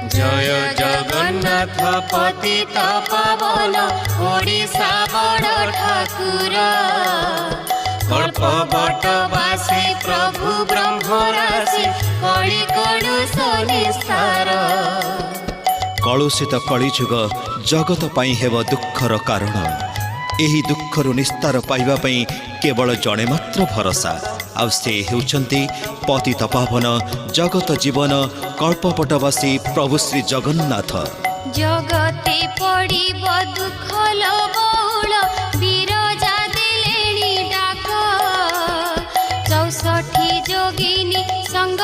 जय जगन्नाथ पतित पावन ओडिशा बड़ ठाकुर कल्प बटवासी प्रभु ब्रह्मराशि कଳି कलुष निस्तार। कलुषित कलिजुग जगत पाई हेब दुखर कारण। एही दुखरु निस्तार पाइबा पई केवल जणे मात्र भरोसा आउ से हेउचंती पतित पावन जगत जीवन कल्पपटवासी प्रभु श्री जगन्नाथ। जगते पड़िब दुख बहुल बिरजा देलेनी डाक 64 जोगिनी संग